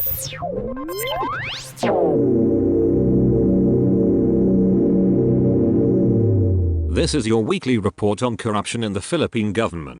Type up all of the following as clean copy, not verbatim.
This is your weekly report on corruption in the Philippine government.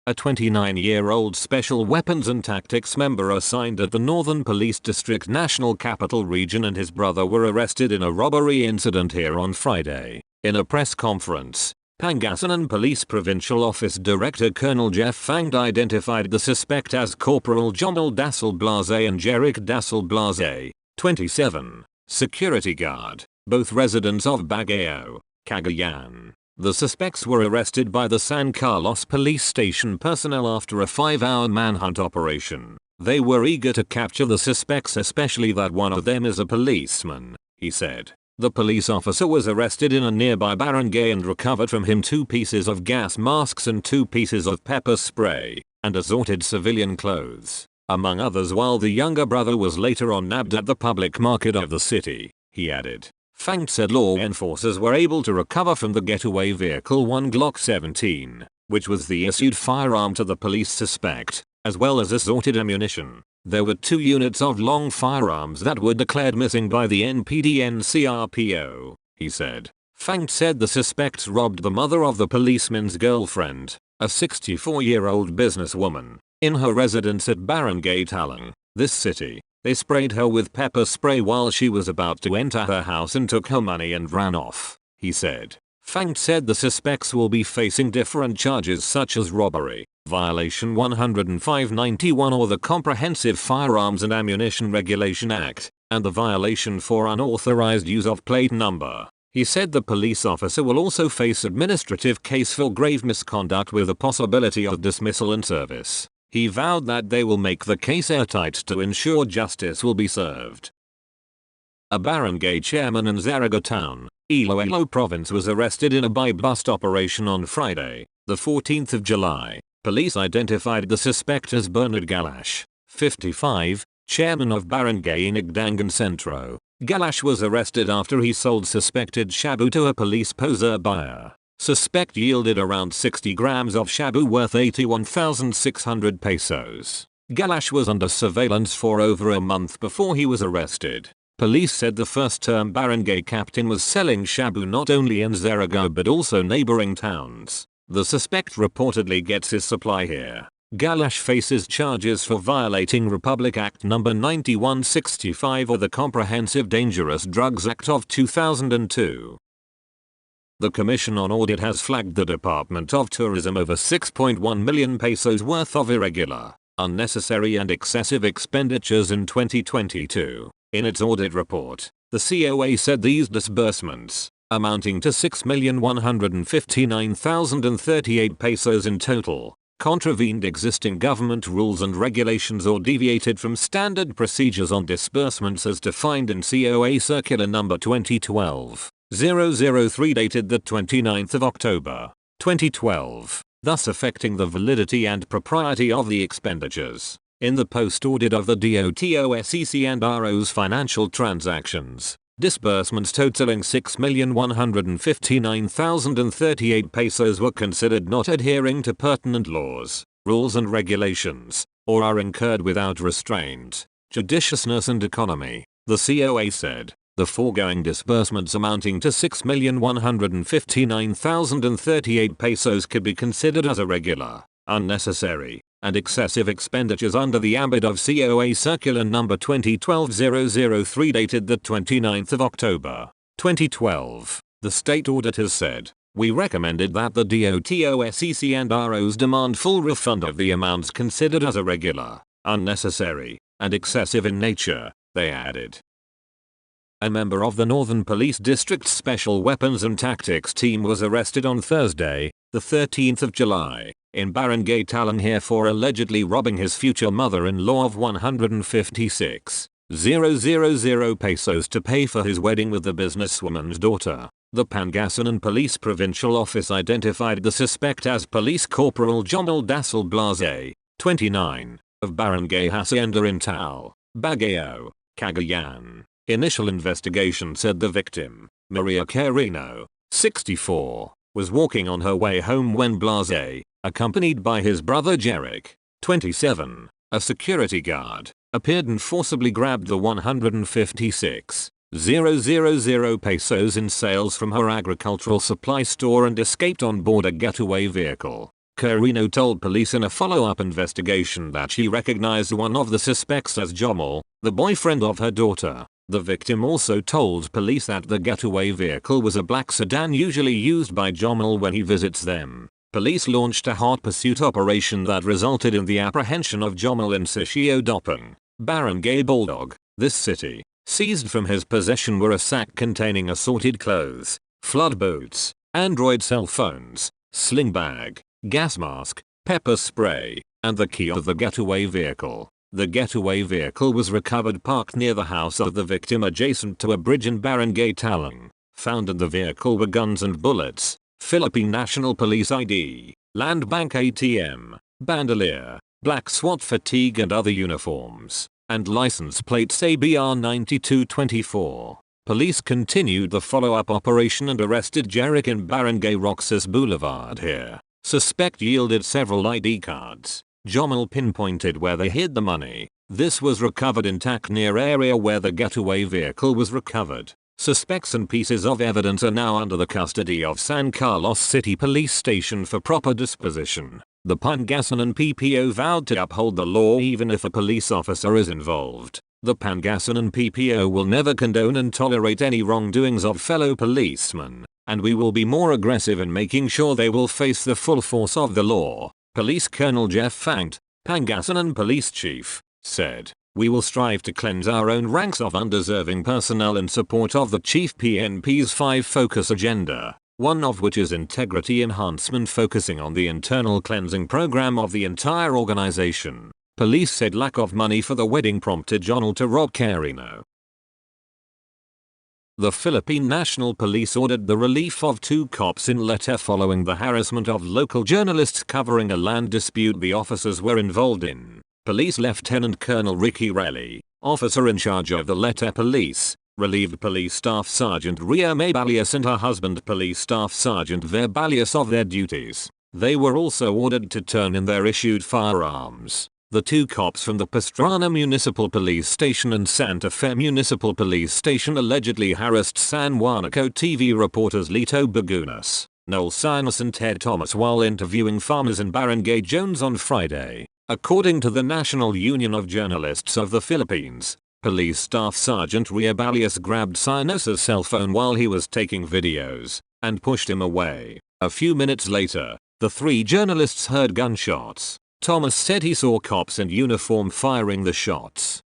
A 29-year-old Special Weapons and Tactics member assigned at the Northern Police District National Capital Region and his brother were arrested in a robbery incident here on Friday. In a press conference, Pangasinan Police Provincial Office Director Colonel Jeff Fangd identified the suspect as Corporal Jomel Dasal Blase and Jeric Dasal Blase, 27, security guard, both residents of Bagao, Cagayan. The suspects were arrested by the San Carlos police station personnel after a 5-hour manhunt operation. They were eager to capture the suspects, especially that one of them is a policeman, he said. The police officer was arrested in a nearby barangay and recovered from him 2 pieces of gas masks and 2 pieces of pepper spray and assorted civilian clothes, among others, while the younger brother was later on nabbed at the public market of the city, he added. Fangd said law enforcers were able to recover from the getaway vehicle 1 Glock 17, which was the issued firearm to the police suspect, as well as assorted ammunition. There were 2 units of long firearms that were declared missing by the NPD-NCRPO, he said. Fangd said the suspects robbed the mother of the policeman's girlfriend, a 64-year-old businesswoman, in her residence at Barangay Talang, this city. They sprayed her with pepper spray while she was about to enter her house and took her money and ran off, he said. Fangd said the suspects will be facing different charges such as robbery, Violation 105-91 or the Comprehensive Firearms and Ammunition Regulation Act, and the violation for unauthorized use of plate number. He said the police officer will also face administrative case for grave misconduct with the possibility of dismissal in service. He vowed that they will make the case airtight to ensure justice will be served. A barangay chairman in Zaraga Town, Iloilo Province was arrested in a buy-bust operation on Friday, the 14th of July. Police identified the suspect as Bernard Galash, 55, chairman of Barangay Nagdangan Centro. Galash was arrested after he sold suspected shabu to a police poser buyer. Suspect yielded around 60 grams of shabu worth 81,600 pesos. Galash was under surveillance for over a month before he was arrested. Police said the first-term barangay captain was selling shabu not only in Zaragoza but also neighboring towns. The suspect reportedly gets his supply here. Galash faces charges for violating Republic Act No. 9165 or the Comprehensive Dangerous Drugs Act of 2002. The Commission on Audit has flagged the Department of Tourism over 6.1 million pesos worth of irregular, unnecessary and excessive expenditures in 2022. In its audit report, the COA said these disbursements, amounting to 6,159,038 pesos in total, contravened existing government rules and regulations or deviated from standard procedures on disbursements as defined in COA Circular No. 2012-003 dated the 29th of October, 2012, thus affecting the validity and propriety of the expenditures. In the post-audit of the DOTOSEC and RO's financial transactions, disbursements totaling 6,159,038 pesos were considered not adhering to pertinent laws, rules and regulations, or are incurred without restraint, judiciousness and economy, the COA said. The foregoing disbursements amounting to 6,159,038 pesos could be considered as irregular, unnecessary, and excessive expenditures under the ambit of COA Circular No. 2012-003 dated the 29th of October, 2012. The state auditors said, "We recommended that the DOTOSEC and ROs demand full refund of the amounts considered as irregular, unnecessary, and excessive in nature," they added. A member of the Northern Police District's Special Weapons and Tactics team was arrested on Thursday, the 13th of July, in Barangay Talanghir for allegedly robbing his future mother-in-law of 156,000 pesos to pay for his wedding with the businesswoman's daughter. The Pangasinan Police Provincial Office identified the suspect as Police Corporal Jomel Dasal Blase, 29, of Barangay Hacienda in Tal, Bagao, Cagayan. Initial investigation said the victim, Maria Carino, 64, was walking on her way home when Blase, accompanied by his brother Jeric, 27, a security guard, appeared and forcibly grabbed the 156,000 pesos in sales from her agricultural supply store and escaped on board a getaway vehicle. Carino told police in a follow-up investigation that she recognized one of the suspects as Jomel, the boyfriend of her daughter. The victim also told police that the getaway vehicle was a black sedan usually used by Jomel when he visits them. Police launched a hot pursuit operation that resulted in the apprehension of Jomel in Sitio Dopang, Barangay Bulldog. This city. Seized from his possession were a sack containing assorted clothes, flood boots, Android cell phones, sling bag, gas mask, pepper spray, and the key of the getaway vehicle. The getaway vehicle was recovered parked near the house of the victim adjacent to a bridge in Barangay Talang. Found in the vehicle were guns and bullets, Philippine National Police ID, Land Bank ATM, bandolier, black SWAT fatigue and other uniforms, and license plates ABR 9224. Police continued the follow-up operation and arrested Jeric in Barangay Roxas Boulevard here. Suspect yielded several ID cards. Jomel pinpointed where they hid the money. This was recovered intact near area where the getaway vehicle was recovered. Suspects and pieces of evidence are now under the custody of San Carlos City Police Station for proper disposition. The Pangasinan PPO vowed to uphold the law even if a police officer is involved. The Pangasinan PPO will never condone and tolerate any wrongdoings of fellow policemen, and we will be more aggressive in making sure they will face the full force of the law. Police Colonel Jeff Fangt, Pangasinan Police Chief, said, "We will strive to cleanse our own ranks of undeserving personnel in support of the Chief PNP's 5-focus agenda, one of which is integrity enhancement focusing on the internal cleansing program of the entire organization." Police said lack of money for the wedding prompted Jonel to rob Carino. The Philippine National Police ordered the relief of 2 cops in Leyte following the harassment of local journalists covering a land dispute the officers were involved in. Police Lieutenant Colonel Ricky Relly, officer in charge of the Leyte Police, relieved Police Staff Sergeant Ria Mabalias and her husband Police Staff Sergeant Verbalias of their duties. They were also ordered to turn in their issued firearms. The 2 cops from the Pastrana Municipal Police Station and Santa Fe Municipal Police Station allegedly harassed San Juanico TV reporters Lito Bagunas, Noel Sinus and Ted Thomas while interviewing farmers in Barangay Jones on Friday. According to the National Union of Journalists of the Philippines, Police Staff Sergeant Riabalias grabbed Sinus's cell phone while he was taking videos and pushed him away. A few minutes later, the 3 journalists heard gunshots. Thomas said he saw cops in uniform firing the shots.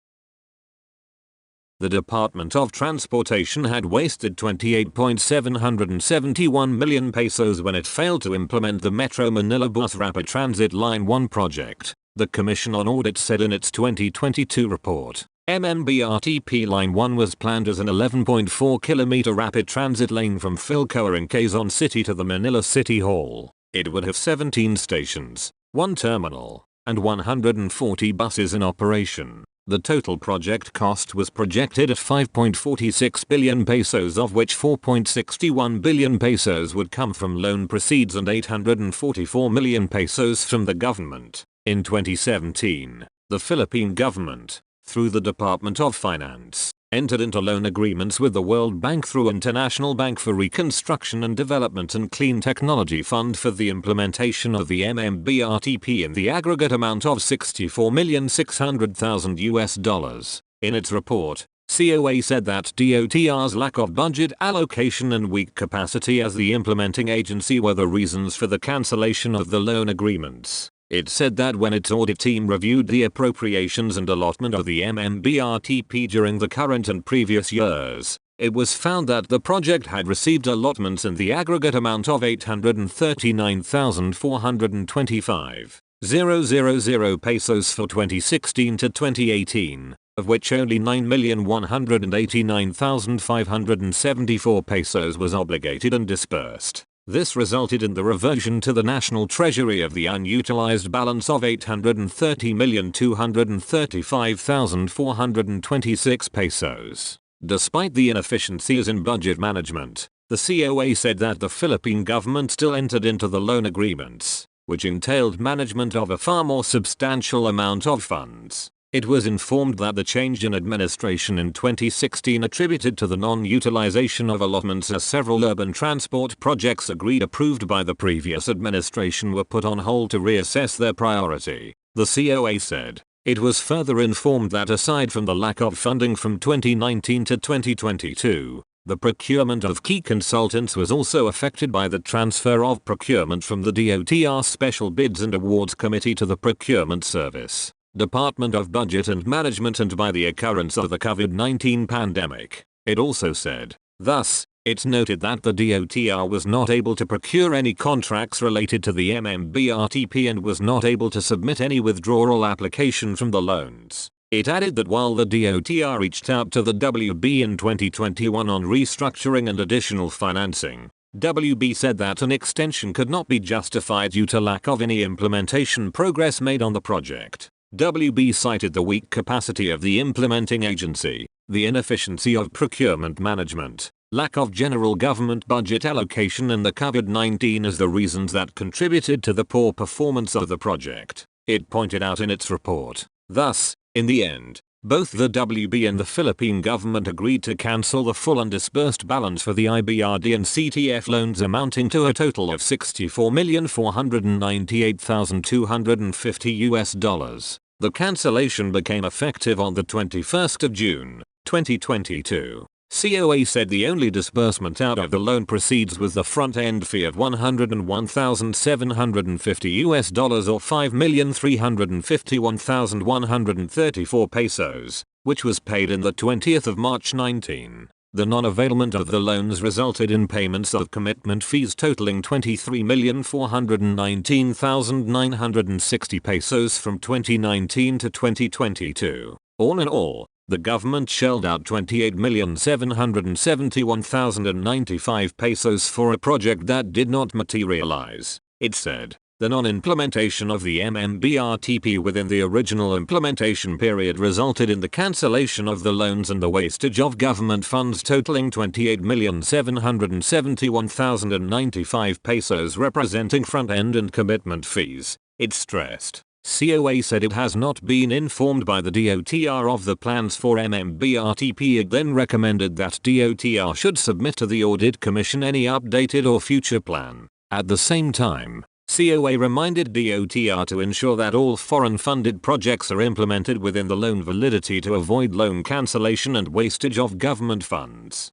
The Department of Transportation had wasted 28.771 million pesos when it failed to implement the Metro Manila Bus Rapid Transit Line 1 project, the Commission on Audit said in its 2022 report. MMBRTP Line 1 was planned as an 11.4 kilometer rapid transit lane from Philcoa in Quezon City to the Manila City Hall. It would have 17 stations, 1 terminal, and 140 buses in operation. The total project cost was projected at 5.46 billion pesos, of which 4.61 billion pesos would come from loan proceeds and 844 million pesos from the government. In 2017, the Philippine government, through the Department of Finance, entered into loan agreements with the World Bank through International Bank for Reconstruction and Development and Clean Technology Fund for the implementation of the MMBRTP in the aggregate amount of $64,600,000. In its report, COA said that DOTR's lack of budget allocation and weak capacity as the implementing agency were the reasons for the cancellation of the loan agreements. It said that when its audit team reviewed the appropriations and allotment of the MMBRTP during the current and previous years, it was found that the project had received allotments in the aggregate amount of 839,425,000 pesos for 2016 to 2018, of which only 9,189,574 pesos was obligated and disbursed. This resulted in the reversion to the national treasury of the unutilized balance of 830,235,426 pesos. Despite the inefficiencies in budget management, the COA said that the Philippine government still entered into the loan agreements, which entailed management of a far more substantial amount of funds. It was informed that the change in administration in 2016 attributed to the non-utilization of allotments as several urban transport projects agreed approved by the previous administration were put on hold to reassess their priority, the COA said. It was further informed that aside from the lack of funding from 2019 to 2022, the procurement of key consultants was also affected by the transfer of procurement from the DOTR Special Bids and Awards Committee to the Procurement Service, Department of Budget and Management, and by the occurrence of the COVID-19 pandemic. It also said, thus, it's noted that the DOTR was not able to procure any contracts related to the MMBRTP and was not able to submit any withdrawal application from the loans. It added that while the DOTR reached out to the WB in 2021 on restructuring and additional financing, WB said that an extension could not be justified due to lack of any implementation progress made on the project. WB cited the weak capacity of the implementing agency, the inefficiency of procurement management, lack of general government budget allocation, and the COVID-19 as the reasons that contributed to the poor performance of the project, it pointed out in its report. Thus, in the end, both the WB and the Philippine government agreed to cancel the full undisbursed balance for the IBRD and CTF loans amounting to a total of $64,498,250. The cancellation became effective on the 21st of June, 2022. COA said the only disbursement out of the loan proceeds was the front-end fee of $101,750 or $5,351,134 pesos, which was paid in the 20th of March 19. The non-availment of the loans resulted in payments of commitment fees totaling 23,419,960 pesos from 2019 to 2022. All in all, the government shelled out 28,771,095 pesos for a project that did not materialize. It said, the non-implementation of the MMBRTP within the original implementation period resulted in the cancellation of the loans and the wastage of government funds totaling 28,771,095 pesos representing front-end and commitment fees, it stressed. COA said it has not been informed by the DOTR of the plans for MMBRTP. It then recommended that DOTR should submit to the Audit Commission any updated or future plan. At the same time, COA reminded DOTR to ensure that all foreign-funded projects are implemented within the loan validity to avoid loan cancellation and wastage of government funds.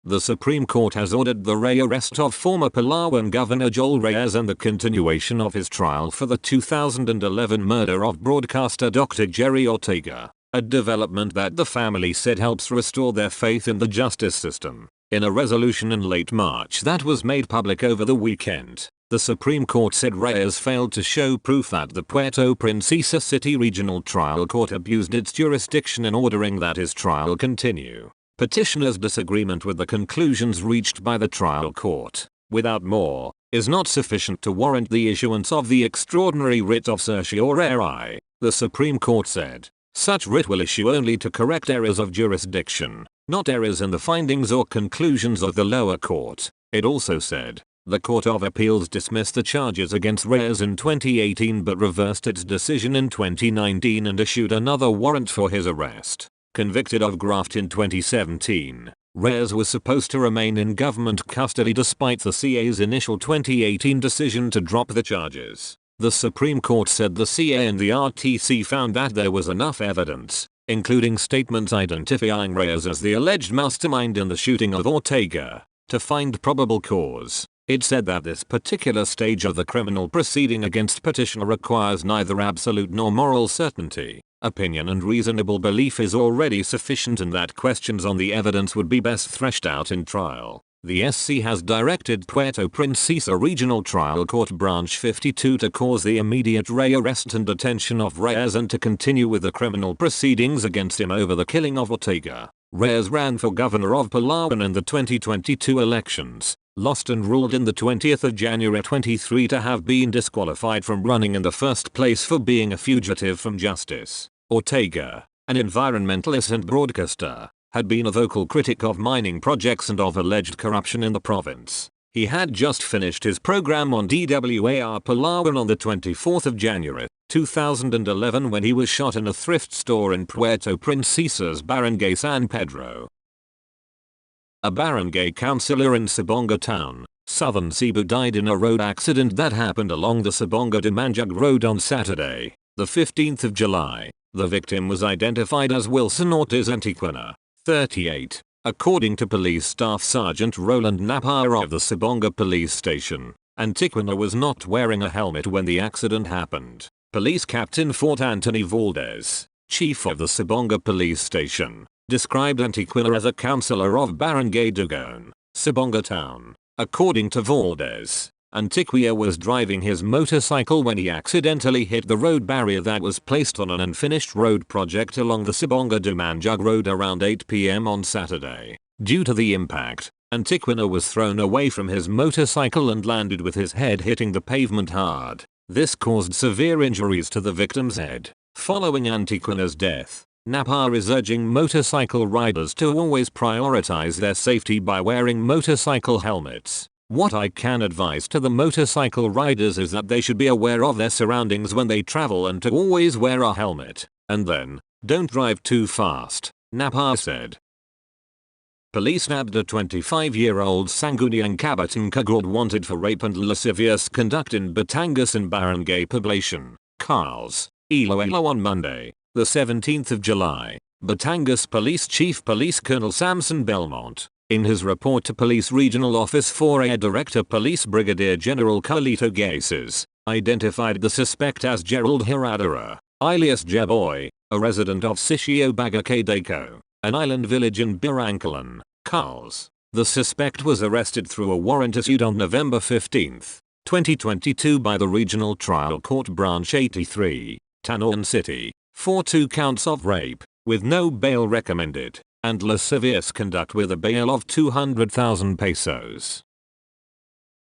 The Supreme Court has ordered the rearrest of former Palawan Governor Joel Reyes and the continuation of his trial for the 2011 murder of broadcaster Dr. Jerry Ortega, a development that the family said helps restore their faith in the justice system. In a resolution in late March that was made public over the weekend, the Supreme Court said Reyes failed to show proof that the Puerto Princesa City Regional Trial Court abused its jurisdiction in ordering that his trial continue. Petitioner's disagreement with the conclusions reached by the trial court, without more, is not sufficient to warrant the issuance of the extraordinary writ of certiorari, the Supreme Court said. Such writ will issue only to correct errors of jurisdiction, not errors in the findings or conclusions of the lower court. It also said, the Court of Appeals dismissed the charges against Reyes in 2018 but reversed its decision in 2019 and issued another warrant for his arrest. Convicted of graft in 2017, Reyes was supposed to remain in government custody despite the CA's initial 2018 decision to drop the charges. The Supreme Court said the CA and the RTC found that there was enough evidence, including statements identifying Reyes as the alleged mastermind in the shooting of Ortega, to find probable cause. It said that this particular stage of the criminal proceeding against petitioner requires neither absolute nor moral certainty. Opinion and reasonable belief is already sufficient and that questions on the evidence would be best threshed out in trial. The SC has directed Puerto Princesa Regional Trial Court Branch 52 to cause the immediate rearrest and detention of Reyes and to continue with the criminal proceedings against him over the killing of Ortega. Reyes ran for governor of Palawan in the 2022 elections, lost and ruled in the 20th of January 23 to have been disqualified from running in the first place for being a fugitive from justice. Ortega, an environmentalist and broadcaster, had been a vocal critic of mining projects and of alleged corruption in the province. He had just finished his program on DWAR Palawan on the 24th of January, 2011 when he was shot in a thrift store in Puerto Princesas, Barangay San Pedro. A barangay councillor in Sabonga Town, southern Cebu died in a road accident that happened along the Sabonga-Dumanjag Road on Saturday, the 15th of July. The victim was identified as Wilson Ortiz Antiquina, 38. According to Police Staff Sergeant Roland Napar of the Sabonga Police Station, Antiquina was not wearing a helmet when the accident happened. Police Captain Fort Anthony Valdez, chief of the Sabonga Police Station, described Antiquina as a councillor of Barangay Dugon, Sabonga Town. According to Valdez, Antiquina was driving his motorcycle when he accidentally hit the road barrier that was placed on an unfinished road project along the Sabonga-Dumanjag Road around 8 p.m. on Saturday. Due to the impact, Antiquina was thrown away from his motorcycle and landed with his head hitting the pavement hard. This caused severe injuries to the victim's head. Following Antiquina's death, Napar is urging motorcycle riders to always prioritize their safety by wearing motorcycle helmets. What I can advise to the motorcycle riders is that they should be aware of their surroundings when they travel and to always wear a helmet. And then, don't drive too fast, Napar said. Police nabbed a 25-year-old Sangguniang Kabataan Kagawad wanted for rape and lascivious conduct in Batangas and Barangay Poblacion, Carls, Iloilo on Monday, the 17th of July. Batangas Police Chief Police Colonel Samson Belmont, in his report to Police Regional Office 4A Director Police Brigadier General Carlito Gases, identified the suspect as Gerald Hiradera, alias Jeboy, a resident of Sitio Bagakay-Daco, an island village in Birancalan, Carls. The suspect was arrested through a warrant issued on November 15, 2022 by the Regional Trial Court Branch 83, Tanoan City, for 2 counts of rape, with no bail recommended, and lascivious conduct with a bail of 200,000 pesos.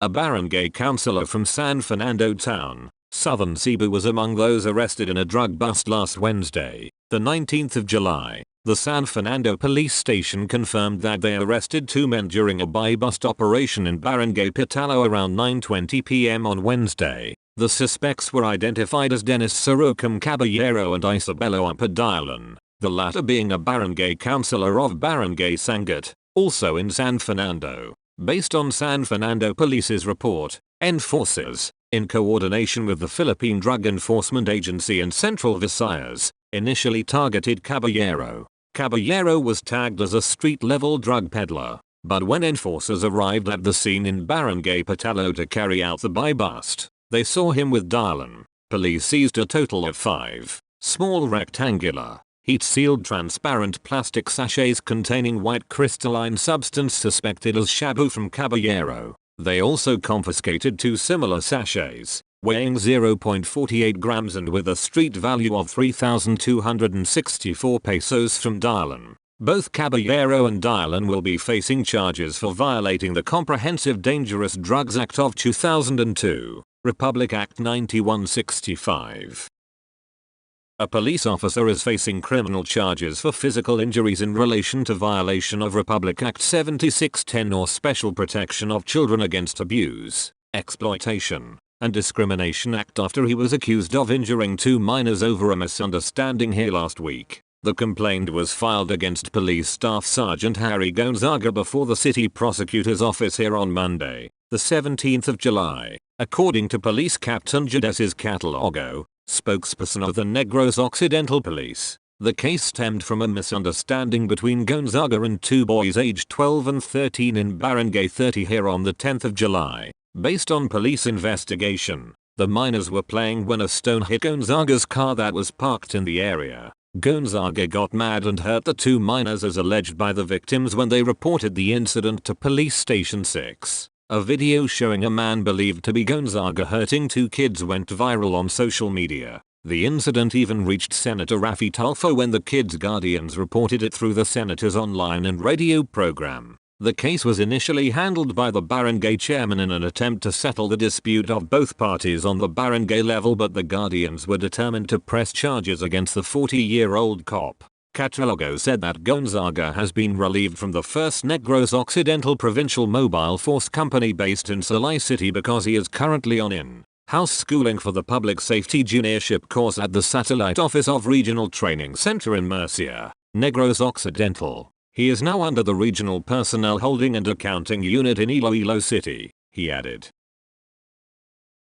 A barangay councillor from San Fernando Town, southern Cebu was among those arrested in a drug bust last Wednesday, the 19th of July. The San Fernando police station confirmed that they arrested 2 men during a buy-bust operation in Barangay Pitalo around 9:20 p.m. on Wednesday. The suspects were identified as Dennis Sarocam Caballero and Isabelo Apadalan, the latter being a barangay councillor of Barangay Sangat, also in San Fernando. Based on San Fernando Police's report, enforcers, in coordination with the Philippine Drug Enforcement Agency and Central Visayas, initially targeted Caballero. Caballero was tagged as a street-level drug peddler, but when enforcers arrived at the scene in Barangay Pitalo to carry out the buy-bust, they saw him with Dalan. Police seized a total of 5 small rectangular, heat-sealed transparent plastic sachets containing white crystalline substance suspected as shabu from Caballero. They also confiscated 2 similar sachets, weighing 0.48 grams and with a street value of 3,264 pesos from Dalan. Both Caballero and Dalan will be facing charges for violating the Comprehensive Dangerous Drugs Act of 2002, Republic Act 9165. A police officer is facing criminal charges for physical injuries in relation to violation of Republic Act 7610 or Special Protection of Children Against Abuse, Exploitation, and Discrimination Act after he was accused of injuring 2 minors over a misunderstanding here last week. The complaint was filed against Police Staff Sergeant Harry Gonzaga before the City Prosecutor's Office here on Monday, the 17th of July, according to Police Captain Judeces Catalogo, spokesperson of the Negros Occidental Police. The case stemmed from a misunderstanding between Gonzaga and 2 boys aged 12 and 13 in Barangay 30 here on the 10th of July. Based on police investigation, the minors were playing when a stone hit Gonzaga's car that was parked in the area. Gonzaga got mad and hurt the 2 minors as alleged by the victims when they reported the incident to Police Station 6. A video showing a man believed to be Gonzaga hurting 2 kids went viral on social media. The incident even reached Senator Raffy Tulfo when the kids' guardians reported it through the senator's online and radio program. The case was initially handled by the barangay chairman in an attempt to settle the dispute of both parties on the barangay level, but the guardians were determined to press charges against the 40-year-old cop. Catalogo said that Gonzaga has been relieved from the 1st Negros Occidental Provincial Mobile Force Company based in Salai City because he is currently on in-house schooling for the Public Safety Juniorship course at the Satellite Office of Regional Training Center in Murcia, Negros Occidental. He is now under the Regional Personnel Holding and Accounting Unit in Iloilo City, he added.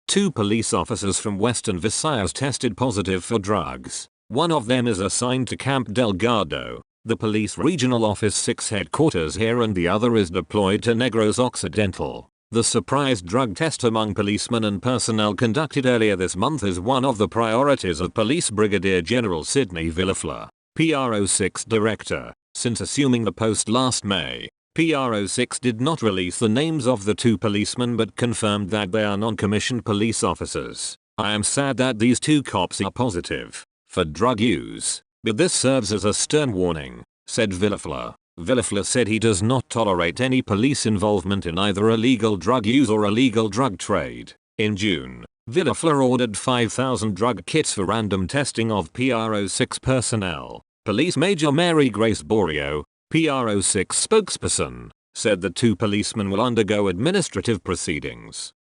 2 police officers from Western Visayas tested positive for drugs. One of them is assigned to Camp Delgado, the police regional office 6 headquarters here, and the other is deployed to Negros Occidental. The surprise drug test among policemen and personnel conducted earlier this month is one of the priorities of Police Brigadier General Sidney Villafleur, PRO6 director. Since assuming the post last May, PRO6 did not release the names of the 2 policemen but confirmed that they are non-commissioned police officers. I am sad that these 2 cops are positive for drug use, but this serves as a stern warning, said Villafleur. Villafleur said he does not tolerate any police involvement in either illegal drug use or illegal drug trade. In June, Villafleur ordered 5,000 drug kits for random testing of PRO6 personnel. Police Major Mary Grace Borio, PRO6 spokesperson, said the 2 policemen will undergo administrative proceedings.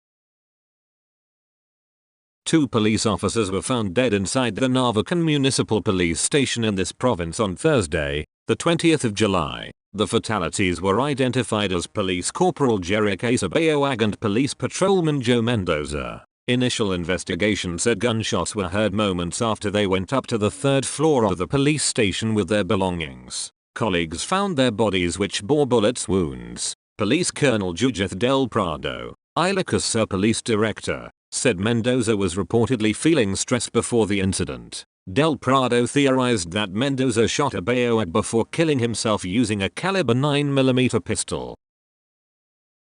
2 police officers were found dead inside the Narvacan Municipal Police Station in this province on Thursday, the 20th of July. The fatalities were identified as Police Corporal Jeric Asabayoag and Police Patrolman Joe Mendoza. Initial investigation said gunshots were heard moments after they went up to the 3rd floor of the police station with their belongings. Colleagues found their bodies which bore bullets wounds. Police Colonel Judith Del Prado, Ilocos Police Director, said Mendoza was reportedly feeling stressed before the incident. Del Prado theorized that Mendoza shot Abayoag before killing himself using a caliber 9mm pistol.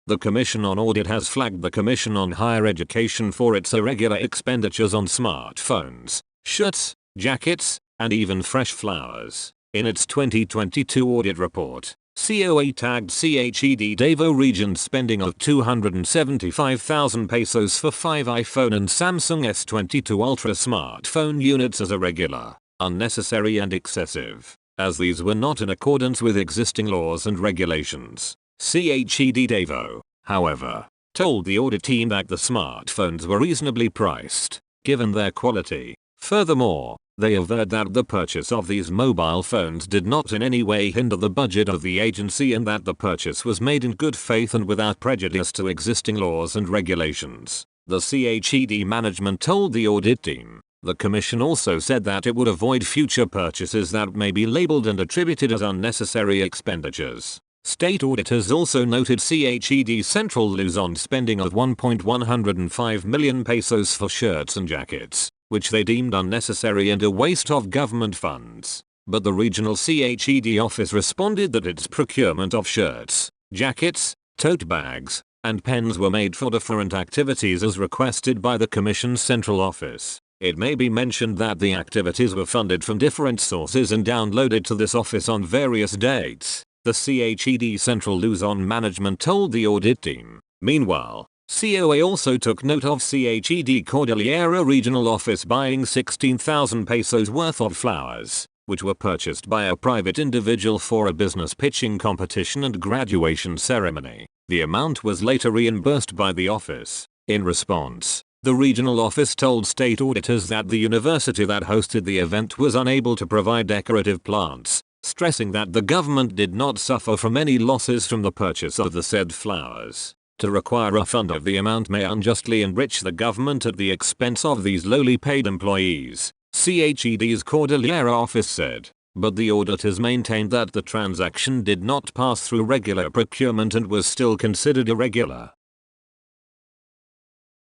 The Commission on Audit has flagged the Commission on Higher Education for its irregular expenditures on smartphones, shirts, jackets, and even fresh flowers. In its 2022 audit report, COA tagged CHED Davao Region's spending of 275,000 pesos for 5 iPhone and Samsung S22 Ultra smartphone units as irregular, unnecessary and excessive, as these were not in accordance with existing laws and regulations. CHED Davao, however, told the audit team that the smartphones were reasonably priced, given their quality. Furthermore, they averred that the purchase of these mobile phones did not in any way hinder the budget of the agency and that the purchase was made in good faith and without prejudice to existing laws and regulations. The CHED management told the audit team. The commission also said that it would avoid future purchases that may be labeled and attributed as unnecessary expenditures. State auditors also noted CHED Central Luzon spending of 1.105 million pesos for shirts and jackets, which they deemed unnecessary and a waste of government funds. But the regional CHED office responded that its procurement of shirts, jackets, tote bags, and pens were made for different activities as requested by the Commission's central office. It may be mentioned that the activities were funded from different sources and downloaded to this office on various dates. The CHED Central Luzon management told the audit team. Meanwhile, COA also took note of CHED Cordillera Regional Office buying 16,000 pesos worth of flowers, which were purchased by a private individual for a business pitching competition and graduation ceremony. The amount was later reimbursed by the office. In response, the regional office told state auditors that the university that hosted the event was unable to provide decorative plants, stressing that the government did not suffer from any losses from the purchase of the said flowers. To require a fund of the amount may unjustly enrich the government at the expense of these lowly paid employees, CHED's Cordillera office said. But the auditors maintained that the transaction did not pass through regular procurement and was still considered irregular.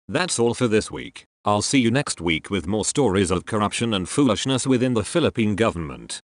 That's all for this week. I'll see you next week with more stories of corruption and foolishness within the Philippine government.